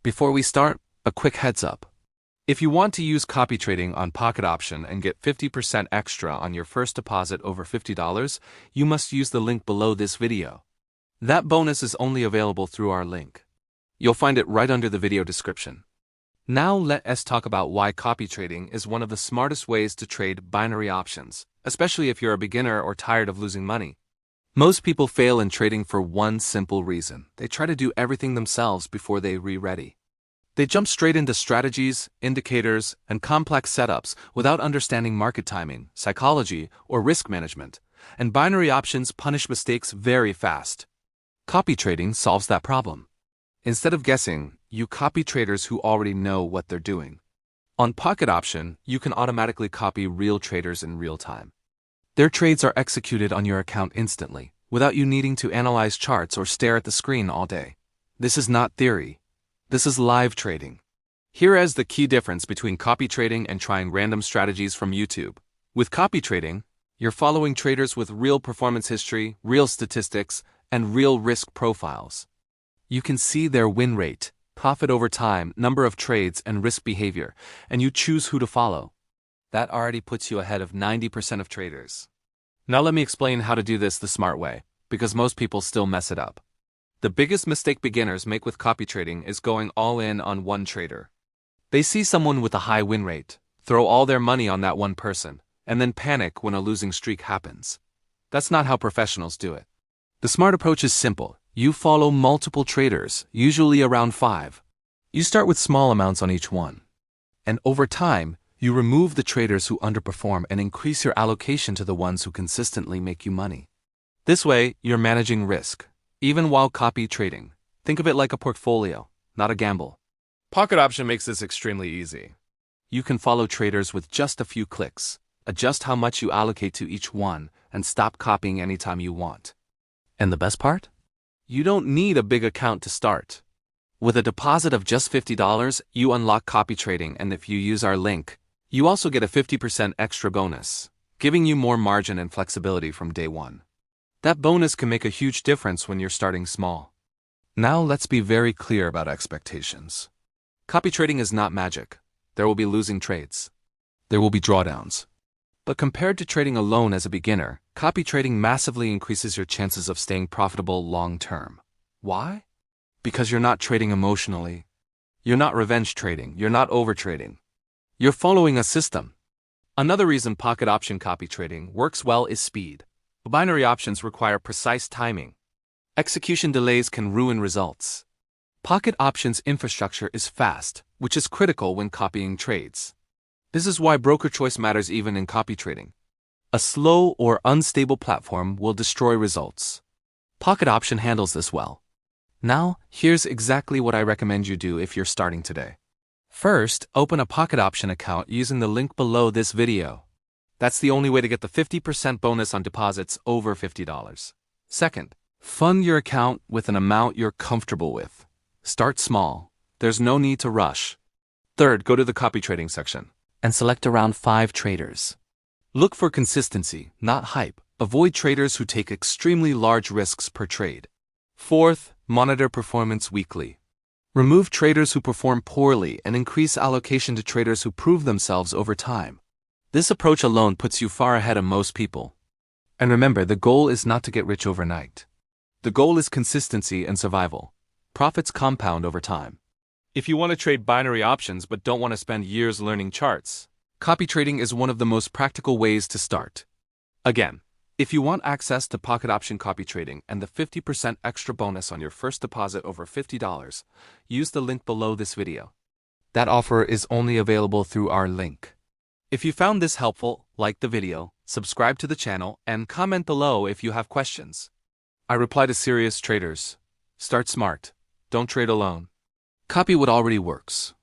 Before we start, a quick heads up. If you want to use copy trading on Pocket Option and get 50% extra on your first deposit over $50, you must use the link below this video. That bonus is only available through our link. You'll find it right under the video description. Now let us talk about why copy trading is one of the smartest ways to trade binary options, especially if you're a beginner or tired of losing money. Most people fail in trading for one simple reason. They try to do everything themselves before they ready. They jump straight into strategies, indicators, and complex setups without understanding market timing, psychology, or risk management, and binary options punish mistakes very fast. Copy trading solves that problem. Instead of guessing, you copy traders who already know what they're doing. On Pocket Option, you can automatically copy real traders in real time. Their trades are executed on your account instantly, without you needing to analyze charts or stare at the screen all day. This is not theory. This is live trading. Here is the key difference between copy trading and trying random strategies from YouTube. With copy trading, you're following traders with real performance history, real statistics, and real risk profiles. You can see their win rate, profit over time, number of trades, and risk behavior, and you choose who to follow. That already puts you ahead of 90% of traders. Now let me explain how to do this the smart way, because most people still mess it up. The biggest mistake beginners make with copy trading is going all in on one trader. They see someone with a high win rate, throw all their money on that one person, and then panic when a losing streak happens. That's not how professionals do it. The smart approach is simple. You follow multiple traders, usually around 5. You start with small amounts on each one. And over time, you remove the traders who underperform and increase your allocation to the ones who consistently make you money. This way, you're managing risk, even while copy trading. Think of it like a portfolio, not a gamble. Pocket Option makes this extremely easy. You can follow traders with just a few clicks, adjust how much you allocate to each one, and stop copying anytime you want. And the best part? You don't need a big account to start. With a deposit of just $50, you unlock copy trading, and if you use our link, you also get a 50% extra bonus, giving you more margin and flexibility from day one. That bonus can make a huge difference when you're starting small. Now let's be very clear about expectations. Copy trading is not magic. There will be losing trades. There will be drawdowns. But compared to trading alone as a beginner, copy trading massively increases your chances of staying profitable long term. Why? Because you're not trading emotionally. You're not revenge trading. You're not overtrading. You're following a system. Another reason Pocket Option copy trading works well is speed. Binary options require precise timing. Execution delays can ruin results. Pocket Option's infrastructure is fast, which is critical when copying trades. This is why broker choice matters even in copy trading. A slow or unstable platform will destroy results. Pocket Option handles this well. Now, here's exactly what I recommend you do if you're starting today. First, open a Pocket Option account using the link below this video. That's the only way to get the 50% bonus on deposits over $50. Second, fund your account with an amount you're comfortable with. Start small. There's no need to rush. Third, go to the copy trading section and select around 5 traders. Look for consistency, not hype. Avoid traders who take extremely large risks per trade. Fourth, monitor performance weekly. Remove traders who perform poorly and increase allocation to traders who prove themselves over time. This approach alone puts you far ahead of most people. And remember, the goal is not to get rich overnight. The goal is consistency and survival. Profits compound over time. If you want to trade binary options but don't want to spend years learning charts, copy trading is one of the most practical ways to start. Again, if you want access to Pocket Option copy trading and the 50% extra bonus on your first deposit over $50, use the link below this video. That offer is only available through our link. If you found this helpful, like the video, subscribe to the channel, and comment below if you have questions. I reply to serious traders. Start smart. Don't trade alone. Copy what already works.